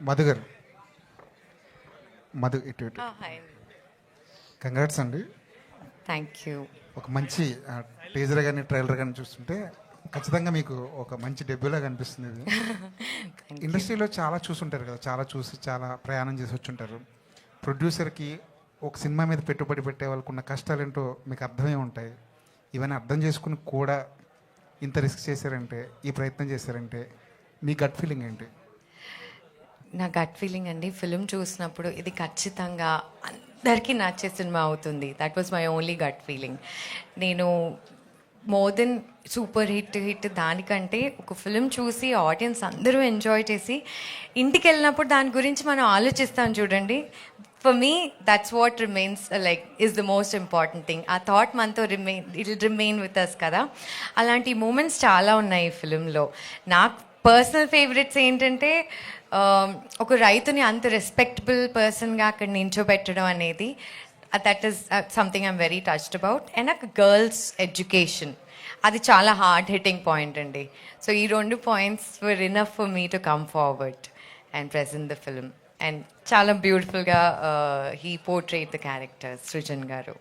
మధు గారు, మధు ఇటు ఇటు. హాయ్, కంగ్రాట్స్ అండి. Thank you. ఒక మంచి టీజర్ కానీ ట్రైలర్ కానీ చూస్తుంటే ఖచ్చితంగా మీకు ఒక మంచి డెబ్యూలా కనిపిస్తుంది ఇది. ఇండస్ట్రీలో చాలా చూసుంటారు కదా, చాలా చూసి చాలా ప్రయాణం చేసి వచ్చుంటారు. ప్రొడ్యూసర్కి ఒక సినిమా మీద పెట్టుబడి పెట్టే వాళ్ళకు ఉన్న కష్టాలు ఏంటో మీకు అర్థమే ఉంటాయి. ఇవన్నీ అర్థం చేసుకుని కూడా ఇంత రిస్క్ చేశారంటే, ఈ ప్రయత్నం చేశారంటే మీ గట్ ఫీలింగ్ ఏంటి? నా గట్ ఫీలింగ్ అండి, ఫిలిం చూసినప్పుడు ఇది ఖచ్చితంగా అందరికీ నచ్చే సినిమా అవుతుంది. That was my only gut feeling. నేను మోర్ దెన్ సూపర్ హిట్ దానికంటే ఒక ఫిలిం చూసి ఆడియన్స్ అందరూ ఎంజాయ్ చేసి ఇంటికి వెళ్ళినప్పుడు దాని గురించి మనం ఆలోచిస్తాం చూడండి. For me that's what remains like is the most important thing. ఆ థాట్ మనతో it will remain with us కదా. అలాంటి మూమెంట్స్ చాలా ఉన్నాయి ఈ ఫిలింలో. నాకు పర్సనల్ ఫేవరెట్స్ ఏంటంటే ఒక రైతుని అంత రెస్పెక్టబుల్ పర్సన్గా అక్కడ నించోబెట్టడం అనేది, that is something I'm very touched about. And నాకు గర్ల్స్ ఎడ్యుకేషన్, అది చాలా హార్డ్ హిట్టింగ్ పాయింట్ అండి. సో ఈ రెండు points were enough for me to come forward and present the film. And చాలా బ్యూటిఫుల్గా he portrayed the character Srujan గారు.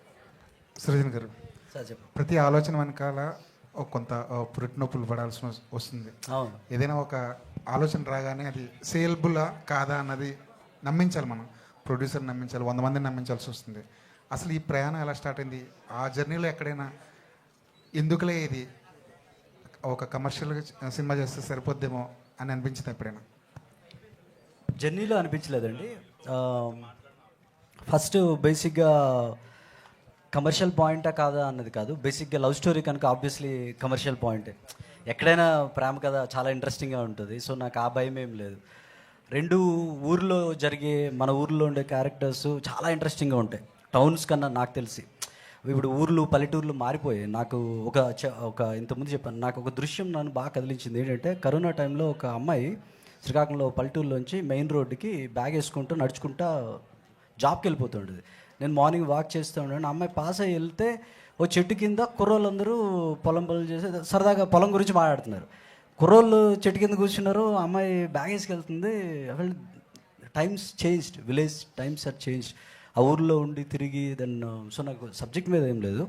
సృజన్ గారు, ప్రతి ఆలోచన వెనకాల ఒక కొంత పురిటి నొప్పులు పడాల్సి వస్తుంది. ఏదైనా ఒక ఆలోచన రాగానే అది సేల్బులా కాదా అన్నది నమ్మించాలి, మనం ప్రొడ్యూసర్ నమ్మించాలి, 100 మందిని నమ్మించాల్సి వస్తుంది. అసలు ఈ ప్రయాణం ఎలా స్టార్ట్ అయింది? ఆ జర్నీలో ఎక్కడైనా ఎందుకులే ఇది ఒక కమర్షియల్ సినిమా చేస్తే సరిపోద్దేమో అని అనిపించింది ఎప్పుడైనా? జర్నీలో అనిపించలేదండి. ఫస్ట్ బేసిక్గా కమర్షియల్ పాయింటా కాదా అన్నది కాదు. బేసిక్గా లవ్ స్టోరీ కనుక ఆబ్వియస్లీ కమర్షియల్ పాయింటే. ఎక్కడైనా ప్రేమ కథ చాలా ఇంట్రెస్టింగ్గా ఉంటుంది. సో నాకు ఆ భయం ఏం లేదు. రెండు ఊర్లో జరిగే, మన ఊర్లో ఉండే క్యారెక్టర్స్ చాలా ఇంట్రెస్టింగ్గా ఉంటాయి టౌన్స్ కన్నా. నాకు తెలిసి ఇప్పుడు ఊర్లు పల్లెటూర్లు మారిపోయాయి. నాకు ఒక ఇంతకుముందు చెప్పాను, నాకు ఒక దృశ్యం నన్ను బాగా కదిలించింది. ఏంటంటే కరోనా టైంలో ఒక అమ్మాయి శ్రీకాకుళంలో పల్లెటూరులోంచి మెయిన్ రోడ్డుకి బ్యాగ్ వేసుకుంటూ నడుచుకుంటా జాబ్కి వెళ్ళిపోతుండేది. నేను మార్నింగ్ వాక్ చేస్తూ ఉండే అమ్మాయి పాస్ అయ్యి వెళ్తే ఓ చెట్టు కింద కుర్రోళ్ళందరూ పొలం పనులు చేసి సరదాగా పొలం గురించి మాట్లాడుతున్నారు. కుర్రోళ్ళు చెట్టు కింద కూర్చున్నారు, అమ్మాయి బ్యాగ్ వేసుకెళ్తుంది. Times changed, village times are changed. ఆ ఊర్లో ఉండి తిరిగి సో నాకు సబ్జెక్ట్ మీద ఏం లేదు.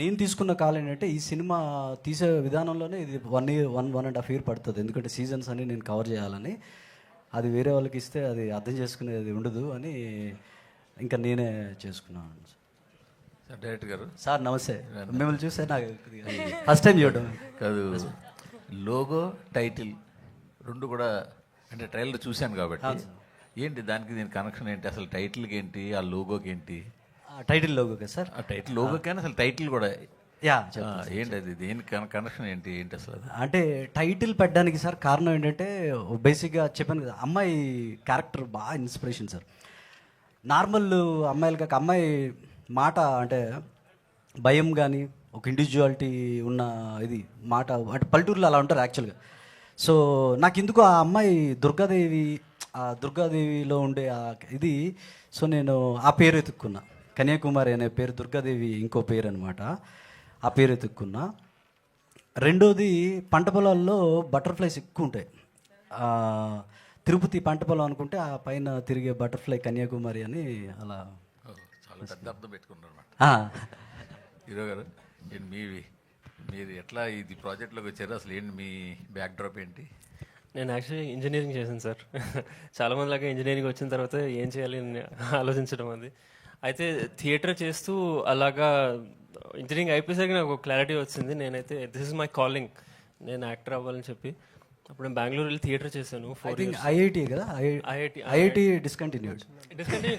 నేను తీసుకున్న కాల్ ఏంటంటే ఈ సినిమా తీసే విధానంలోనే ఇది 1.5 year పడుతుంది. ఎందుకంటే సీజన్స్ అన్ని నేను కవర్ చేయాలని. అది వేరే వాళ్ళకి ఇస్తే అది అర్థం చేసుకునేది ఉండదు అని ఇంకా నేనే చేసుకున్నాను. సార్ డైరెక్టర్ గారు, సార్ నమస్తే. మిమ్మల్ని చూస్తే నాకు ఫస్ట్ టైం చూడడం కాదు, లోగో టైటిల్ రెండు కూడా అంటే ట్రైలర్ చూశాను కాబట్టి ఏంటి దానికి దీని కనెక్షన్ ఏంటి? అసలు టైటిల్కి ఏంటి, ఆ లోగోకి ఏంటి? టైటిల్ లోగో కదా సార్? ఆ టైటిల్ లోగో కానీ అసలు టైటిల్ కూడా యా ఏంటి, అది దేని కనెక్షన్ ఏంటి అసలు? అంటే టైటిల్ పెట్టడానికి సార్ కారణం ఏంటంటే బేసిక్గా చెప్పాను కదా, అమ్మాయి క్యారెక్టర్ బాగా ఇన్స్పిరేషన్ సార్. నార్మల్ అమ్మాయిలు కాక అమ్మాయి మాట అంటే భయం కానీ ఒక ఇండివిజువాలిటీ ఉన్న ఇది మాట అంటే పల్లెటూరులో అలా ఉంటారు యాక్చువల్గా. సో నాకు ఎందుకు ఆ అమ్మాయి దుర్గాదేవిలో ఉండే ఇది, సో నేను ఆ పేరు ఎత్తుక్కున్నా. కన్యాకుమారి అనే పేరు, దుర్గాదేవి ఇంకో పేరు అనమాట. ఆ పేరు ఎత్తుక్కున్నా. రెండోది పంట పొలాల్లో బటర్ఫ్లైస్ ఎక్కువ ఉంటాయి. తిరుపతి పంట పొలం అనుకుంటే ఆ పైన తిరిగే బటర్ఫ్లై కన్యాకుమారి అని అలా చాలా పెద్ద అర్థం పెట్టుకున్నారు అన్నమాట. హీరో గారు, మీరు ఎట్లా ఇది ప్రాజెక్ట్లోకి వచ్చారు? అసలు ఏంటి మీ బ్యాక్ డ్రాప్ ఏంటి? నేను యాక్చువల్లీ ఇంజనీరింగ్ చేశాను సార్. చాలామంది లాగా ఇంజనీరింగ్ వచ్చిన తర్వాత ఏం చేయాలి అని ఆలోచించడం అది. అయితే థియేటర్ చేస్తూ అలాగా ఇంజనీరింగ్ అయిపోయేసరికి నాకు ఒక క్లారిటీ వచ్చింది. నేనైతే దిస్ ఇస్ మై కాలింగ్, నేను యాక్టర్ అవ్వాలని చెప్పి అప్పుడు నేను బెంగళూరు వెళ్ళి థియేటర్ చేశాను. ఐఐటి కదా, ఐఐటి డిస్కంటిన్యూ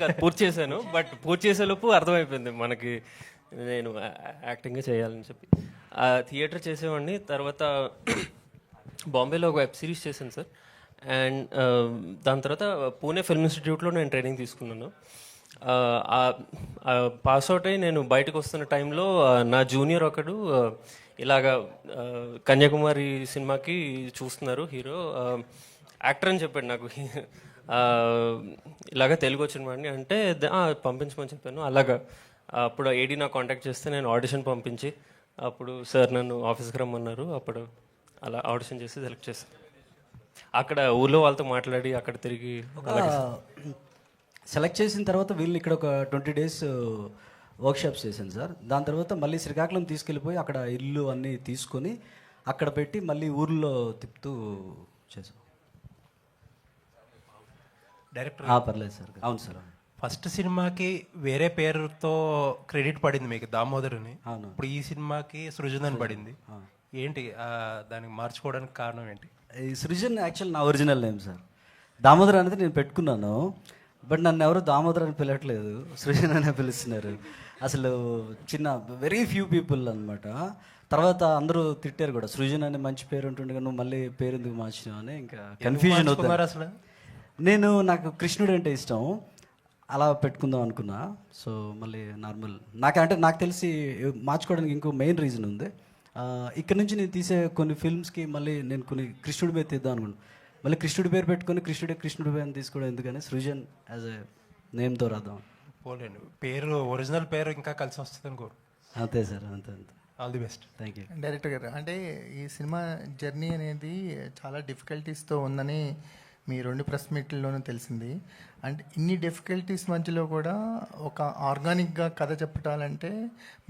కాదు, పూర్తి చేశాను. బట్ పూర్తి చేసేలోపు అర్థమైపోయింది మనకి నేను యాక్టింగే చేయాలని చెప్పి. ఆ థియేటర్ చేసేవాడిని. తర్వాత బాంబేలో ఒక వెబ్ సిరీస్ చేశాను సార్. అండ్ దాని తర్వాత పూణే ఫిల్మ్ ఇన్స్టిట్యూట్లో నేను ట్రైనింగ్ తీసుకున్నాను. పాస్ అవుట్ అయ్యి నేను బయటకు వస్తున్న టైంలో నా జూనియర్ ఒకడు ఇలాగా కన్యాకుమారి సినిమాకి చూస్తున్నారు హీరో, యాక్టర్ అని చెప్పాడు నాకు. ఇలాగ తెలుగు వచ్చిన వాడిని అంటే పంపించమని చెప్పాను. అలాగా అప్పుడు ఏడీ నాకు కాంటాక్ట్ చేస్తే నేను ఆడిషన్ పంపించి అప్పుడు సార్ నన్ను ఆఫీస్కి రమ్మన్నారు. అప్పుడు అలా ఆడిషన్ చేసి సెలెక్ట్ చేశాను. అక్కడ ఊళ్ళో వాళ్ళతో మాట్లాడి అక్కడ తిరిగి సెలెక్ట్ చేసిన తర్వాత వీళ్ళు ఇక్కడ ఒక 20 days వర్క్షాప్స్ చేశాను సార్. దాని తర్వాత మళ్ళీ శ్రీకాకుళం తీసుకెళ్ళిపోయి అక్కడ ఇల్లు అన్నీ తీసుకొని అక్కడ పెట్టి మళ్ళీ ఊర్లో తిప్పుతూ చేసాం. డైరెక్టర్ పర్లేదు సార్. అవును సార్. ఫస్ట్ సినిమాకి వేరే పేరుతో క్రెడిట్ పడింది మీకు, దామోదర్ అని. అవును. ఇప్పుడు ఈ సినిమాకి సృజన్ అని పడింది. ఏంటి దానికి మార్చుకోవడానికి కారణం ఏంటి? ఈ సృజన్ యాక్చువల్ నా ఒరిజినల్ నేమ్ సార్. దామోదర్ అనేది నేను పెట్టుకున్నాను, బట్ నన్ను ఎవరు దామోదర్ అని పిలవట్లేదు, సృజన్ అనే పిలుస్తున్నారు. అసలు చిన్న వెరీ ఫ్యూ పీపుల్ అనమాట. తర్వాత అందరూ తిట్టారు కూడా, సృజన్ అనే మంచి పేరు ఉంటుండగా నువ్వు మళ్ళీ పేరు ఎందుకు మార్చినావు అని. ఇంకా కన్ఫ్యూజన్ అవుతుంది అసలు. నాకు కృష్ణుడు అంటే ఇష్టం, అలా పెట్టుకుందాం అనుకున్నా. సో మళ్ళీ నార్మల్ నాకు తెలిసి మార్చుకోవడానికి ఇంకో మెయిన్ రీజన్ ఉంది. ఇక్కడ నుంచి నేను తీసే కొన్ని ఫిల్మ్స్కి మళ్ళీ నేను కొన్ని కృష్ణుడి పేరు తీద్దాం అనుకున్నాను. మళ్ళీ కృష్ణుడి పేరు పెట్టుకొని కృష్ణుడి పేరు తీసుకోవడం ఎందుకని సృజన్ యాజ్ ఎ నేమ్తో రాద్దాం. పోలేండి, పేరు ఒరిజినల్ పేరు ఇంకా కలిసి వస్తుంది అనుకోరు. అంతే సార్, అంతే. All the best. Thank you. Director గారు, అంటే ఈ సినిమా జర్నీ అనేది చాలా డిఫికల్టీస్తో ఉందని మీ 2 ప్రెస్ మీట్లలోనూ తెలిసింది. అంటే ఇన్ని డిఫికల్టీస్ మధ్యలో కూడా ఒక ఆర్గానిక్గా కథ చెప్పాలంటే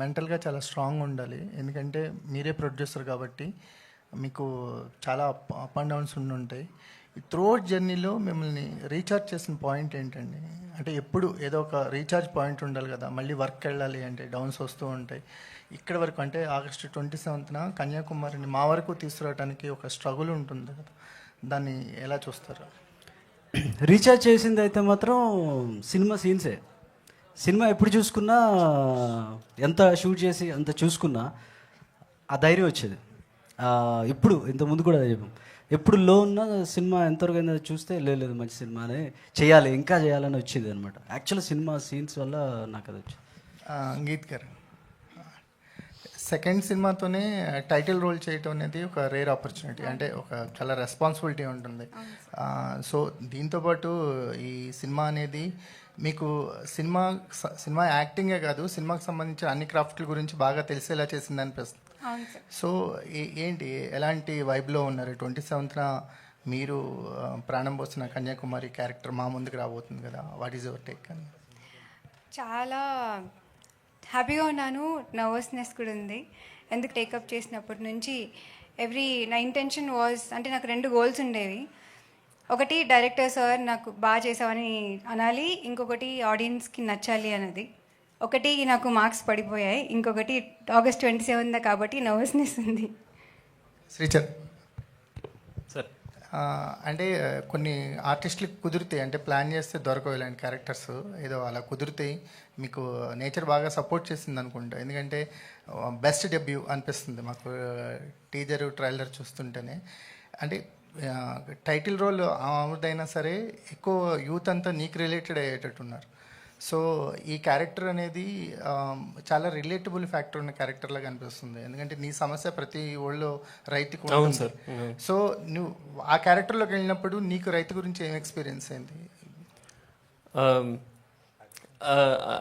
మెంటల్గా చాలా స్ట్రాంగ్ ఉండాలి. ఎందుకంటే మీరే ప్రొడ్యూసర్ కాబట్టి మీకు చాలా అప్ అండ్ డౌన్స్ ఉంటాయి. ఈ త్రూఅవుట్ జర్నీలో మిమ్మల్ని రీఛార్జ్ చేసిన పాయింట్ ఏంటండి? అంటే ఎప్పుడు ఏదో ఒక రీఛార్జ్ పాయింట్ ఉండాలి కదా, మళ్ళీ వర్క్ వెళ్ళాలి అంటే డౌన్స్ వస్తూ ఉంటాయి. ఇక్కడ వరకు అంటే August 27న కన్యాకుమారిని మా వరకు తీసుకురావడానికి ఒక స్ట్రగుల్ ఉంటుంది కదా, దాన్ని ఎలా చూస్తారు? రీఛార్జ్ చేసింది అయితే మాత్రం సినిమా సీన్సే. సినిమా ఎప్పుడు చూసుకున్నా, ఎంత షూట్ చేసి అంత చూసుకున్నా ఆ ధైర్యం వచ్చేది. ఇప్పుడు ఇంతకుముందు కూడా చెప్పాం, ఎప్పుడు లో ఉన్న సినిమా ఎంతవరకు అయినా చూస్తే లేదు మంచి సినిమానే చేయాలి, ఇంకా చేయాలని వచ్చేది అనమాట. యాక్చువల్ సినిమా సీన్స్ వల్ల నాకు అది వచ్చింది. గీత్ గారు, సెకండ్ సినిమాతోనే టైటిల్ రోల్ చేయటం అనేది ఒక రేర్ ఆపర్చునిటీ, అంటే ఒక చాలా రెస్పాన్సిబిలిటీ ఉంటుంది. సో దీంతోపాటు ఈ సినిమా అనేది మీకు సినిమా యాక్టింగే కాదు, సినిమాకి సంబంధించిన అన్ని క్రాఫ్ట్ల గురించి బాగా తెలిసేలా చేసింది అనిపిస్తుంది. సో ఏంటి, ఎలాంటి వైబ్లో ఉన్నారు? 27న మీరు ప్రాణం పోసిన కన్యాకుమారి క్యారెక్టర్ మా ముందుకు రాబోతుంది కదా, వాట్ ఈజ్ యువర్ టేక్? అని చాలా హ్యాపీగా ఉన్నాను, నర్వస్నెస్ కూడా ఉంది. ఎందుకు టేకప్ చేసినప్పటి నుంచి నా ఇంటెన్షన్ వాజ్, అంటే నాకు 2 గోల్స్ ఉండేవి. ఒకటి డైరెక్టర్ సార్ నాకు బాగా చేసావని అనాలి, ఇంకొకటి ఆడియన్స్కి నచ్చాలి అన్నది. ఒకటి నాకు మార్క్స్ పడిపోయాయి, ఇంకొకటి August 27 కాబట్టి నర్వస్నెస్ ఉంది. శ్రీచర్ సార్, అంటే కొన్ని ఆర్టిస్టులకు కుదురుతాయి, అంటే ప్లాన్ చేస్తే దొరకవు ఇలాంటి క్యారెక్టర్స్, ఏదో అలా కుదురుతాయి. మీకు నేచర్ బాగా సపోర్ట్ చేసింది అనుకుంటా, ఎందుకంటే బెస్ట్ డెబ్యూ అనిపిస్తుంది మాకు టీజర్ ట్రైలర్ చూస్తుంటేనే. అంటే టైటిల్ రోల్ ఆవిడైనా సరే ఎక్కువ యూత్ అంతా నీకు రిలేటెడ్ అయ్యేటట్టున్నారు. సో ఈ క్యారెక్టర్ అనేది చాలా రిలేటబుల్ ఫ్యాక్టర్ ఉన్న క్యారెక్టర్ లాగా అనిపిస్తుంది, ఎందుకంటే నీ సమస్య ప్రతి ఊళ్ళో రైతుకు ఉంటుంది. సో నువ్వు ఆ క్యారెక్టర్లోకి వెళ్ళినప్పుడు నీకు రైతు గురించి ఏం ఎక్స్పీరియన్స్ అయింది?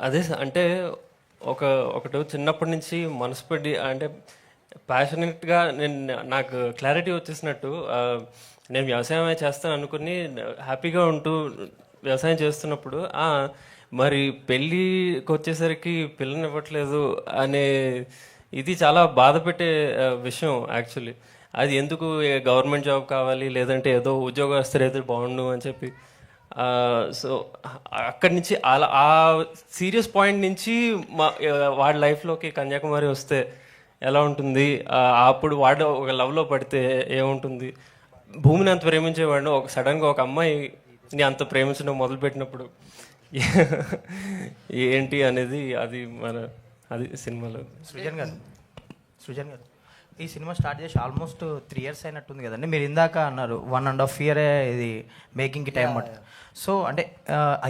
అదే అంటే ఒకటి చిన్నప్పటి నుంచి మనసు పెట్టి, అంటే ప్యాషనెట్గా నాకు క్లారిటీ వచ్చేసినట్టు నేను వ్యవసాయమే చేస్తాను అనుకుని హ్యాపీగా ఉంటూ వ్యవసాయం చేస్తున్నప్పుడు మరి పెళ్ళికి వచ్చేసరికి పిల్లని ఇవ్వట్లేదు అనే ఇది చాలా బాధ పెట్టే విషయం యాక్చువల్లీ. అది ఎందుకు గవర్నమెంట్ జాబ్ కావాలి, లేదంటే ఏదో ఉద్యోగస్తులు అయితే బాగుండు అని చెప్పి. సో అక్కడి నుంచి అలా ఆ సీరియస్ పాయింట్ నుంచి వాడి లైఫ్లోకి కన్యాకుమారి వస్తే ఎలా ఉంటుంది, అప్పుడు వాడు ఒక లవ్లో పడితే ఏముంటుంది, భూమిని అంత ప్రేమించేవాడు సడన్గా ఒక అమ్మాయిని అంత ప్రేమించడం మొదలుపెట్టినప్పుడు ఏంటి అనేది అది సినిమాలో. సృజన్ గారు, ఈ సినిమా స్టార్ట్ చేసి ఆల్మోస్ట్ 3 years అయినట్టుంది కదండి. మీరు ఇందాక అన్నారు 1.5 year ఇది మేకింగ్కి టైం పడుతుంది. సో అంటే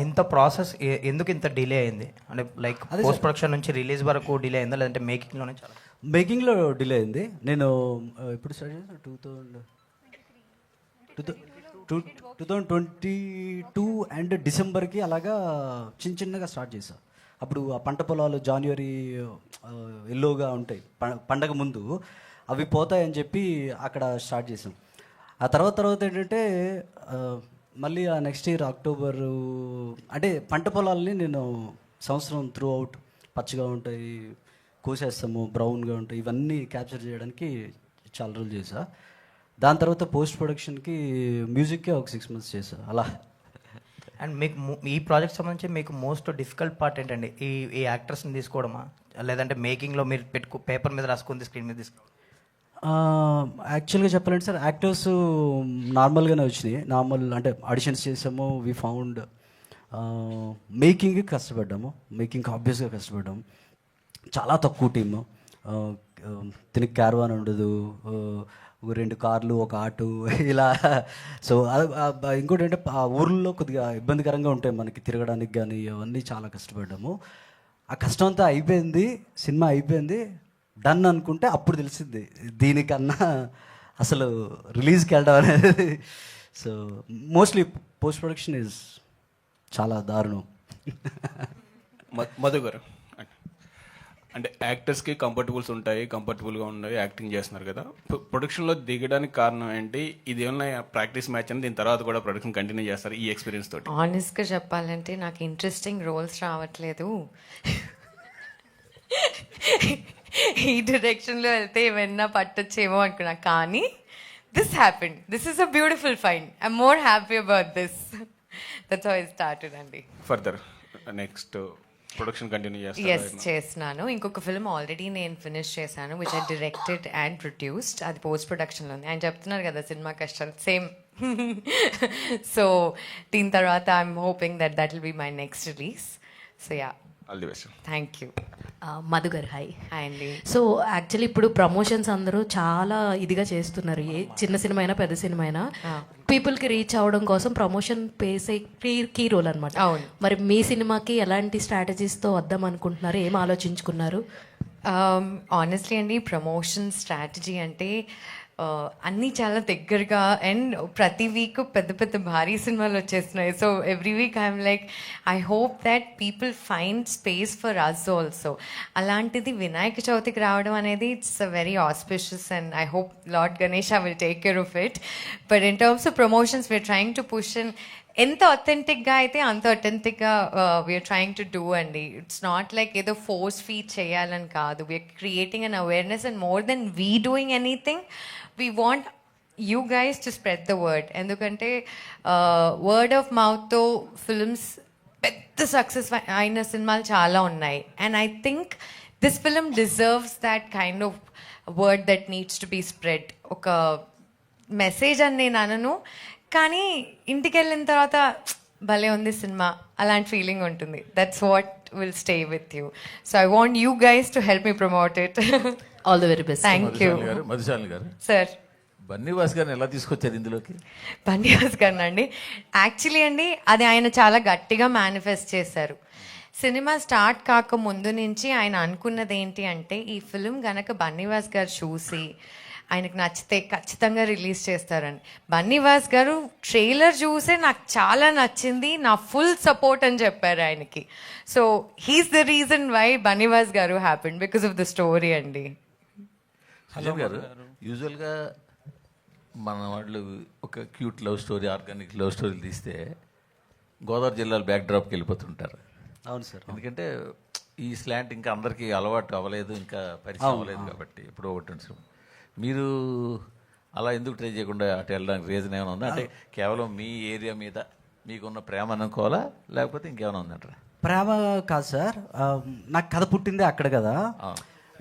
ఇంత ప్రాసెస్ ఎందుకు ఇంత డిలే అయింది? అంటే లైక్ పోస్ట్ ప్రొడక్షన్ నుంచి రిలీజ్ వరకు డిలే అయిందా, లేదంటే మేకింగ్లోనే? చాలా మేకింగ్లో డిలే అయింది. నేను ఎప్పుడు స్టార్ట్ చేశాను 2022 అండ్ డిసెంబర్కి అలాగా చిన్నగా స్టార్ట్ చేశాను. అప్పుడు ఆ పంట పొలాలు జాన్వరి ఎల్లోగా ఉంటాయి పండగ ముందు, అవి పోతాయని చెప్పి అక్కడ స్టార్ట్ చేసాం. ఆ తర్వాత ఏంటంటే మళ్ళీ ఆ నెక్స్ట్ ఇయర్ అక్టోబరు అంటే పంట పొలాలని నేను సంవత్సరం త్రూ అవుట్ పచ్చగా ఉంటాయి, కోసేస్తాము, బ్రౌన్గా ఉంటాయి, ఇవన్నీ క్యాప్చర్ చేయడానికి చాలా రోజులు చేసా. దాని తర్వాత పోస్ట్ ప్రొడక్షన్కి మ్యూజిక్కే ఒక 6 months చేసా అలా. అండ్ మీకు ఈ ప్రాజెక్ట్ సంబంధించి మీకు మోస్ట్ డిఫికల్ట్ పార్ట్ ఏంటండి? ఈ యాక్టర్స్ని తీసుకోవడమా, లేదంటే మేకింగ్లో మీరు పేపర్ మీద రాసుకుంది స్క్రీన్ మీద తీసుకో? యాక్చువల్గా చెప్పాలంటే సార్, యాక్టర్స్ నార్మల్గానే వచ్చినాయి. నార్మల్ అంటే ఆడిషన్స్ చేసాము. We found మేకింగ్కి కష్టపడ్డాము. మేకింగ్కి ఆబ్వియస్గా కష్టపడ్డాము. చాలా తక్కువ టీము. దీనికి క్యారవాన్ ఉండదు, 2 కార్లు, ఒక ఆటో ఇలా. సో ఇంకోటి అంటే ఆ ఊర్లో కొద్దిగా ఇబ్బందికరంగా ఉంటాయి మనకి తిరగడానికి కానీ, అవన్నీ చాలా కష్టపడ్డాము. ఆ కష్టం అంతా అయిపోయింది, సినిమా అయిపోయింది, డన్ అనుకుంటే అప్పుడు తెలిసింది దీనికన్నా అసలు రిలీజ్కి వెళ్ళడం అనేది. So mostly post production is చాలా దారుణం. మధు గారు, అంటే యాక్టర్స్కి కంఫర్టబుల్గా ఉన్నాయి, యాక్టింగ్ చేస్తున్నారు కదా, ప్రొడక్షన్లో దిగడానికి కారణం ఏంటి? ఇది ఏమన్నా ప్రాక్టీస్ మ్యాచ్ అని, దీని తర్వాత కూడా ప్రొడక్షన్ కంటిన్యూ చేస్తారు ఈ ఎక్స్పీరియన్స్ తోటి? ఆనెస్ట్గా చెప్పాలంటే నాకు ఇంట్రెస్టింగ్ రోల్స్ రావట్లేదు. ఈ డైరెక్షన్లో వెళ్తే ఏమైనా పట్టొచ్చేమో అనుకున్నా, కానీ this happened. This is a beautiful fine. I'm more happy about this. That's how I started అండి. ఫర్దర్ నెక్స్ట్ ప్రొడక్షన్ కంటిన్యూ ఎస్ చేస్తున్నాను. ఇంకొక ఫిల్మ్ ఆల్రెడీ నేను ఫినిష్ చేశాను, which I directed and produced. అది పోస్ట్ ప్రొడక్షన్లో ఉంది. ఆయన చెప్తున్నారు కదా సినిమా కష్టాలు, సేమ్. సో దీని తర్వాత I'm hoping that will be my next release. So yeah, all the best. Thank you. Madhu గారు హాయ్. హాయ్ అండి. సో యాక్చువల్లీ ఇప్పుడు ప్రమోషన్స్ అందరూ చాలా ఇదిగా చేస్తున్నారు. ఏ చిన్న సినిమా అయినా పెద్ద సినిమా అయినా పీపుల్కి రీచ్ అవ్వడం కోసం ప్రమోషన్ పేసే కీ రోల్ అనమాట. అవును. మరి మీ సినిమాకి ఎలాంటి స్ట్రాటజీస్తో వద్దాం అనుకుంటున్నారు, ఏం ఆలోచించుకున్నారు? ఆనెస్ట్లీ అండి, ప్రమోషన్ స్ట్రాటజీ అంటే అన్నీ చాలా దగ్గరగా, అండ్ ప్రతి వీక్ పెద్ద పెద్ద భారీ సినిమాలు వచ్చేస్తున్నాయి. So every week I'm like, I hope that people find space for us also. అలాంటిది వినాయక చవితికి రావడం అనేది it's a very auspicious, and I hope lord Ganesh will take care of it. But in terms of promotions we're trying to push in. ఎంత అథెంటిక్గా అయితే అంత అథెంటిక్గా we're trying to do అండి. ఇట్స్ నాట్ లైక్ ఏదో ఫోర్స్ ఫీడ్ చేయాలని కాదు. We're creating an awareness, and more than we doing anything, we want you guys to spread the word. ఎందుకంటే వర్డ్ ఆఫ్ మౌత్తో ఫిల్మ్స్ పెద్ద సక్సెస్ అయిన సినిమాలు చాలా ఉన్నాయి. And I think this film deserves that kind of word that needs to be spread. ఒక message అని నేను అనను, కానీ ఇంటికి వెళ్ళిన తర్వాత భలే ఉంది సినిమా అలాంటి ఫీలింగ్ ఉంటుంది. That's what will stay with you. So I want you guys to help me promote it. All the very best. Thank you. Madhu Shalini గారు, సార్, బన్నీవాస్ గారిని ఎలా తీసుకొచ్చారు ఇందులోకి? బన్నీవాస్ గారిని అండి, యాక్చువల్లీ అండి అది ఆయన చాలా గట్టిగా మేనిఫెస్ట్ చేశారు. సినిమా స్టార్ట్ కాక ముందు నుంచి ఆయన అనుకున్నది ఏంటి అంటే, ఈ ఫిలిం గనక బన్నీవాస్ గారు చూసి ఆయనకు నచ్చితే ఖచ్చితంగా రిలీజ్ చేస్తారని. బన్నీవాస్ గారు ట్రైలర్ చూసే నాకు చాలా నచ్చింది, నా ఫుల్ సపోర్ట్ అని చెప్పారు ఆయనకి. So he's the reason why Bunny Vas గారు happened, because of the story అండి. సుజన్ గారు, యూజువల్గా మన వాళ్ళు ఒక cute love story, organic love స్టోరీలు తీస్తే గోదావరి జిల్లాలో బ్యాక్ డ్రాప్కి వెళ్ళిపోతుంటారు. అవును సార్. ఎందుకంటే ఈ స్లాంట్ ఇంకా అందరికీ అలవాటు అవ్వలేదు, ఇంకా పరిచయం అవ్వలేదు కాబట్టి ఇప్పుడు ఒకటి ఉంటుంది. మీరు అలా ఎందుకు ట్రై చేయకుండా అటు వెళ్ళడానికి రీజన్ ఏమైనా ఉందా? అంటే కేవలం మీ ఏరియా మీద మీకున్న ప్రేమ అనుకోవాలా, లేకపోతే ఇంకేమైనా ఉందంటారా? ప్రేమ కాదు సార్, నాకు కథ పుట్టిందే అక్కడ కదా.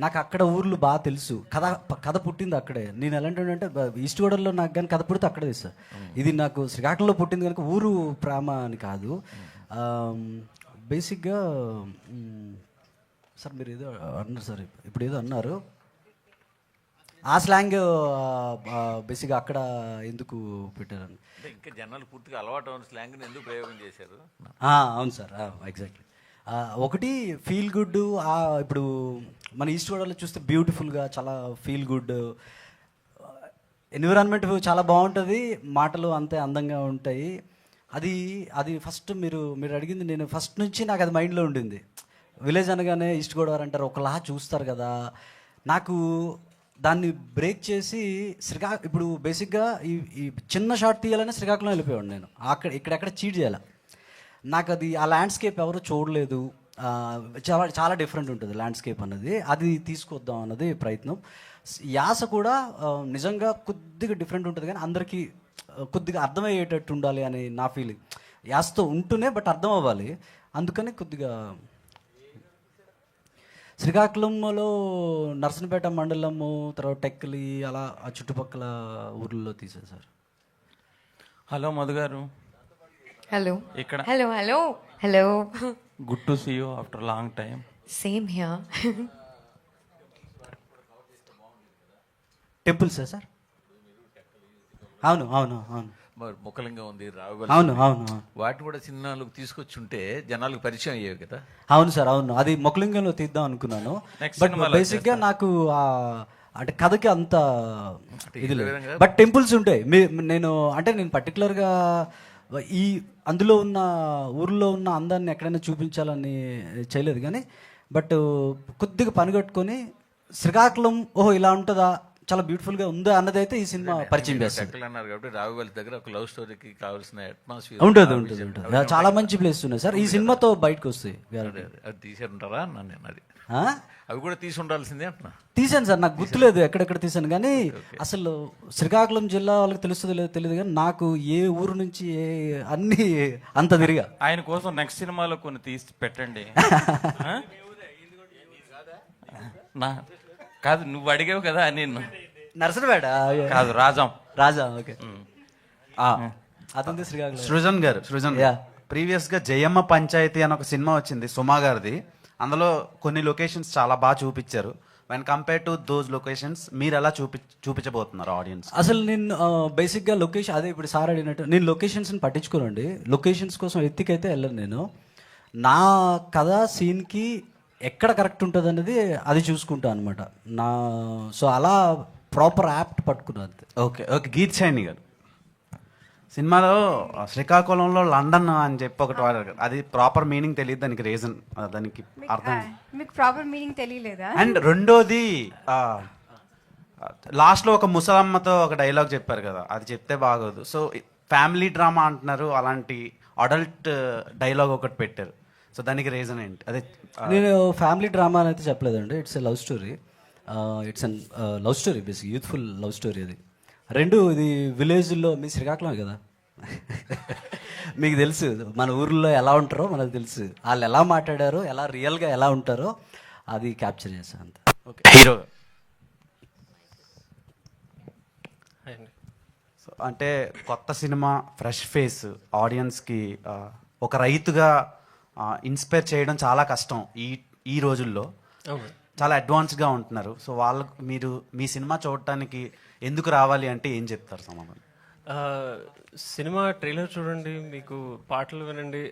నాకు అక్కడ ఊర్లు బాగా తెలుసు, కథ పుట్టింది అక్కడే. నేను ఎలాంటి ఈస్ట్ గోదావరిలో నాకు కానీ కథ పుడితే అక్కడే సార్. ఇది నాకు శ్రీకాకుళంలో పుట్టింది కనుక ఊరు ప్రేమ అని కాదు. బేసిక్గా సార్ మీరు ఏదో అన్నారు సార్, ఇప్పుడు ఏదో అన్నారు, ఆ స్లాంగ్ బేసిక్గా అక్కడ ఎందుకు పెట్టారని. ఇంకా జనాలు పూర్తిగా అలవాటు ఉన్న స్లాంగ్ని ఎందుకు ప్రయోగం చేశారు? అవును సార్, ఎగ్జాక్ట్లీ. ఒకటి ఫీల్ గుడ్. ఇప్పుడు మన ఈస్ట్ గోదావరిలో చూస్తే బ్యూటిఫుల్గా చాలా ఫీల్ గుడ్ ఎన్విరాన్మెంట్ చాలా బాగుంటుంది, మాటలు అంతే అందంగా ఉంటాయి. అది ఫస్ట్ మీరు అడిగింది, నేను ఫస్ట్ నుంచి నాకు అది మైండ్లో ఉండింది. విలేజ్ అనగానే ఈస్ట్ గోదావరి అంటారు, ఒకలా చూస్తారు కదా. నాకు దాన్ని బ్రేక్ చేసి ఇప్పుడు బేసిక్గా ఈ చిన్న షాట్ తీయాలని శ్రీకాకుళం వెళ్ళిపోయాడు నేను. ఇక్కడెక్కడ చీట్ చేయాలి. నాకు అది ఆ ల్యాండ్స్కేప్ ఎవరు చూడలేదు. చాలా చాలా డిఫరెంట్ ఉంటుంది ల్యాండ్స్కేప్ అన్నది. అది తీసుకొద్దాం అన్నది ప్రయత్నం. యాస కూడా నిజంగా కొద్దిగా డిఫరెంట్ ఉంటుంది, కానీ అందరికీ కొద్దిగా అర్థమయ్యేటట్టు ఉండాలి అని నా ఫీలింగ్. యాసతో ఉంటూనే బట్ అర్థం అవ్వాలి. అందుకని కొద్దిగా శ్రీకాకుళంలో నర్సనపేట మండలము, తర్వాత టెక్కలి, అలా ఆ చుట్టుపక్కల ఊర్లలో తీసేశారు. హలో మధు గారు. హలో. ఇక్కడ hello hello hello. Good to see you after long time. Same here. Temples sir? అవును అవును అవును. ముఖలింగం ఉంది, అవును అవును. వాటిని కూడా సినిమాలకు తీసుకొచ్చి ఉంటే జనాలకు పరిచయం అయ్యేవి కదా. అవును సార్, అవును. అది మొక్కలింగంలో తీద్దాం అనుకున్నాను. బట్ బేసిక్గా నాకు అంటే కథకి అంత ఇది లేదు. బట్ టెంపుల్స్ ఉంటాయి. నేను పర్టికులర్గా అందులో ఉన్న ఊర్లో ఉన్న అందాన్ని ఎక్కడైనా చూపించాలని చేయలేదు, కానీ బట్ కొద్దిగా పని కట్టుకొని శ్రీకాకుళం ఓహో ఇలా ఉంటుందా, చాలా బ్యూటిఫుల్గా ఉందా అన్నదైతే ఈ సినిమా పరిచయం చేస్తుంది. అన్నారు కాబట్టి రావుగల్ దగ్గర ఒక లవ్ స్టోరీకి కావాల్సిన అట్మాస్ఫియర్ ఉంటుంది. చాలా మంచి ప్లేస్ ఉన్నాయి సార్. ఈ సినిమాతో బయటకు వస్తాయి. అది తీసారంటారా నేను? అది అవి కూడా తీసి ఉండాల్సిందే అంటున్నా. తీసాను సార్, నాకు గుర్తులేదు ఎక్కడెక్కడ తీసాను, కానీ అసలు శ్రీకాకుళం జిల్లా వాళ్ళకి తెలుస్తుందో లేదో తెలియదు, కానీ నాకు ఏ ఊరు నుంచి అన్ని అంత తిరిగా. ఆయన కోసం నెక్స్ట్ సినిమాలో కొన్ని తీసి పెట్టండి. కాదు, నువ్వు అడిగావు కదా నేను. నర్సనపేట కాదు, రాజా. ఓకే. అతని శ్రీకాకుళం. సృజన్ గారు ప్రీవియస్గా జయమ్మ పంచాయతీ అని ఒక సినిమా వచ్చింది సుమా గారిది. అందులో కొన్ని లొకేషన్స్ చాలా బాగా చూపించారు. When compare to those locations మీరు ఎలా చూపించబోతున్నారు ఆడియన్స్? అసలు నేను బేసిక్గా లొకేషన్ అదే ఇప్పుడు సార్ అడిగినట్టు నేను లొకేషన్స్ని పట్టించుకోనండి. లొకేషన్స్ కోసం ఎత్తికైతే వెళ్ళను నేను. నా కథ సీన్కి ఎక్కడ కరెక్ట్ ఉంటుంది అనేది అది చూసుకుంటా అనమాట. సో అలా ప్రాపర్ యాప్ట్ పట్టుకున్నాను. ఓకే. గీత్ షైని గారు సినిమాలో శ్రీకాకుళంలో లండన్ అని చెప్పి ఒకటి వాడారు. అది ప్రాపర్ మీనింగ్ తెలియదు, దానికి రీజన్, దానికి అర్థం మీకు ప్రాపర్ మీనింగ్ తెలియలేదా? అండ్ రెండోది లాస్ట్లో ఒక ముసలమ్మతో ఒక డైలాగ్ చెప్పారు కదా, అది చెప్తే బాగోదు. సో ఫ్యామిలీ డ్రామా అంటున్నారు, అలాంటి అడల్ట్ డైలాగ్ ఒకటి పెట్టారు. సో దానికి రీజన్ ఏంటి? అదే నేను ఫ్యామిలీ డ్రామా అని అయితే చెప్పలేదండి. It's a love story. It's an love story, basic youthful love story. అది ఇది విలేజ్లో, మీ శ్రీకాకుళం కదా, మీకు తెలుసు మన ఊర్లో ఎలా ఉంటారో మనకు తెలుసు. వాళ్ళు ఎలా మాట్లాడారో, ఎలా రియల్గా ఎలా ఉంటారో అది క్యాప్చర్ చేశాను అంత. ఓకే. హీరో సో అంటే కొత్త సినిమా, ఫ్రెష్ ఫేస్, ఆడియన్స్కి ఒక రైతుగా ఇన్స్పైర్ చేయడం చాలా కష్టం ఈ రోజుల్లో. చాలా అడ్వాన్స్గా ఉంటున్నారు. సో వాళ్ళకు మీరు మీ సినిమా చూడటానికి ఎందుకు రావాలి అంటే ఏం చెప్తారు సమాధానం? సినిమా ట్రైలర్ చూడండి, మీకు పాటలు వినండి.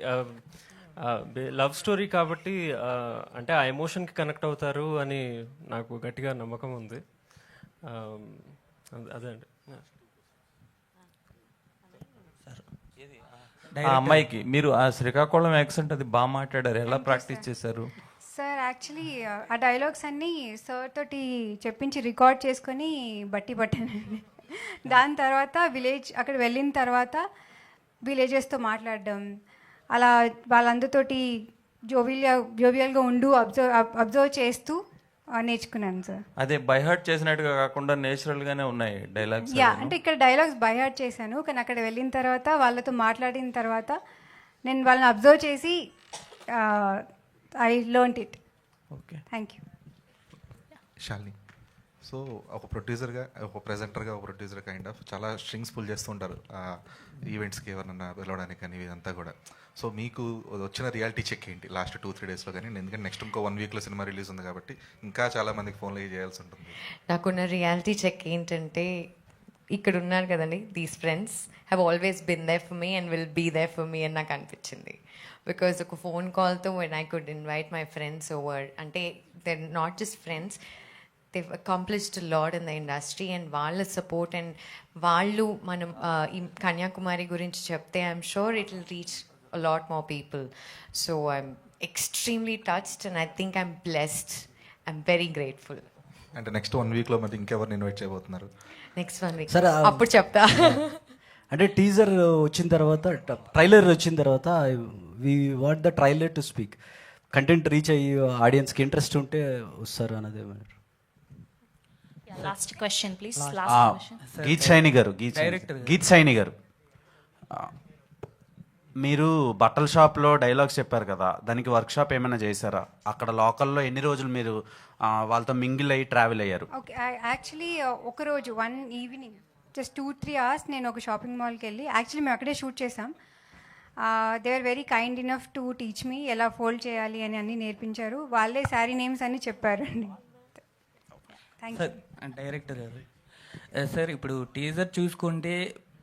లవ్ స్టోరీ కాబట్టి అంటే ఆ ఎమోషన్కి కనెక్ట్ అవుతారు అని నాకు గట్టిగా నమ్మకం ఉంది. అదే అండి. ఆ అమ్మాయికి మీరు ఆ శ్రీకాకుళం యాక్సెంట్ అది బాగా మాట్లాడారు, ఎలా ప్రాక్టీస్ చేశారు? సార్ యాక్చువల్లీ ఆ డైలాగ్స్ అన్నీ సార్ తోటి చెప్పించి రికార్డ్ చేసుకొని బట్టి పట్టానండి. దాని తర్వాత అక్కడ వెళ్ళిన తర్వాత విలేజెస్తో మాట్లాడడం, అలా వాళ్ళందరితోటి జోవియల్గా ఉండు అబ్జర్వ్ చేస్తూ నేర్చుకున్నాను సార్. అదే బై హార్ట్ చేసినట్టుగా కాకుండా నేచురల్గానే ఉన్నాయి డైలాగ్స్. అంటే ఇక్కడ డైలాగ్స్ బై హార్ట్ చేశాను, కానీ అక్కడ వెళ్ళిన తర్వాత వాళ్ళతో మాట్లాడిన తర్వాత నేను వాళ్ళని అబ్జర్వ్ చేసి I learned it. Okay, thank you. Shalini, so ఒక ప్రొడ్యూసర్గా, ఒక ప్రెజెంటర్గా, ఒక ప్రొడ్యూసర్ కైండ్ ఆఫ్ చాలా స్ట్రింగ్స్ పుల్ చేస్తూ ఉంటారు ఈవెంట్స్కి ఎవరన్నా పిలవడానికి కానీ ఇదంతా కూడా. సో మీకు వచ్చిన రియాలిటీ చెక్ ఏంటి లాస్ట్ 2-3 డేస్లో? కానీ ఎందుకంటే నెక్స్ట్ ఇంకో 1 వీక్లో సినిమా రిలీజ్ ఉంది కాబట్టి ఇంకా చాలా మందికి ఫోన్లో చేయాల్సి ఉంటుంది. నాకున్న రియాలిటీ చెక్ ఏంటంటే, ఇక్కడ ఉన్నారు కదండి, these friends have always been there for me and will be there for me అని నాకు అనిపించింది. బికాజ్ ఒక ఫోన్ కాల్తో when I could invite my friends over, అంటే they're not just friends, they've accomplished a lot in the industry, and వాళ్ళ support and వాళ్ళు మనం ఈ కన్యాకుమారి గురించి చెప్తే I'm sure it will reach a lot more people. So I'm extremely touched and I think I'm blessed. I'm very grateful. అంటే next 1 వీక్లో మరి ఇంకెవరిని ఇన్వైట్ చేయబోతున్నారు? నెక్స్ట్ 1 వీక్ సరే అప్పుడు చెప్తా. అంటే టీజర్ వచ్చిన తర్వాత ట్రైలర్ వచ్చిన తర్వాత we want the trailer to speak. Content reach అయ్యి ఆడియన్స్కి ఇంట్రెస్ట్ ఉంటే వస్తారు అన్నది. Last question please. Geeth Saini గారు, గీత్ సైని గారు, మీరు బట్టల షాప్లో డైలాగ్స్ చెప్పారు కదా, దానికి వర్క్షాప్ ఏమైనా చేశారా? అక్కడ లోకల్లో ఎన్ని రోజులు మీరు వాళ్ళతో మింగిల్ అయ్యి ట్రావెల్ అయ్యారు? ఓకే, యాక్చువల్లీ ఒకరోజు 1 ఈవినింగ్ జస్ట్ 2-3 అవర్స్ నేను ఒక షాపింగ్ మాల్కి వెళ్ళి, యాక్చువల్లీ మేము అక్కడే షూట్ చేసాం. They are very kind enough to teach me ఎలా ఫోల్డ్ చేయాలి అని అన్నీ నేర్పించారు. వాళ్ళే శారీ నేమ్స్ అన్నీ చెప్పారు అండి. Thank you. డైరెక్టర్ గారు, సార్ ఇప్పుడు టీజర్ చూసుకుంటే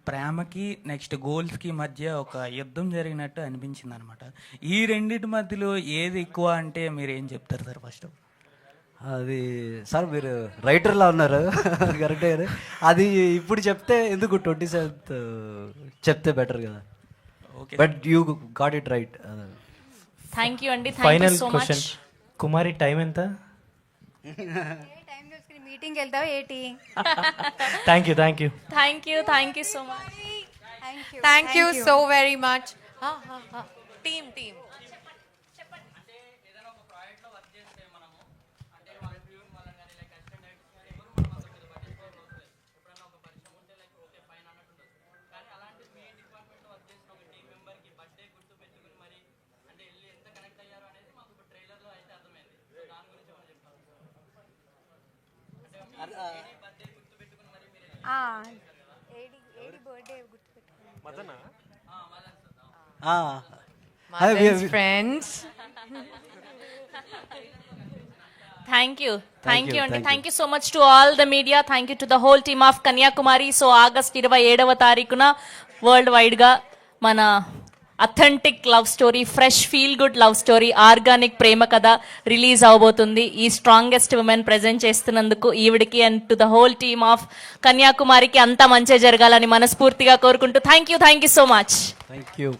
ప్రేమకి నెక్స్ట్ గోల్స్కి మధ్య ఒక యుద్ధం జరిగినట్టు అనిపించింది అనమాట. ఈ రెండింటి మధ్యలో ఏది ఎక్కువ అంటే మీరు ఏం చెప్తారు సార్? ఫస్ట్ అది సార్ మీరు రైటర్లా ఉన్నారు కరెక్టే కదా. అది ఇప్పుడు చెప్తే ఎందుకు 27th చెప్తే బెటర్ కదా. But you got it right. Thank you అండి. ఫైనల్ క్వశ్చన్, కుమారి టైం ఎంత? టైం చూసుకుని మీటింగ్కి వెళ్తావా ఏంటి? Thank you, thank you, thank you, thank you so much. Thank you so very much. Team friends. Thank you అండి. Thank you so much to all the media. Thank you to the whole team of Kanyakumari. So August 27వ తారీఖున world వైడ్గా మన authentic love story, fresh feel good love story, organic ప్రేమ కథ release అవబోతుంది. ఈ strongest women present చేస్తున్నందుకు ఈవిడికి and to the whole team ఆఫ్ కన్యాకుమారికి అంతా మంచి జరగాలని మనస్ఫూర్తిగా కోరుకుంటూ thank you so much. Thank you.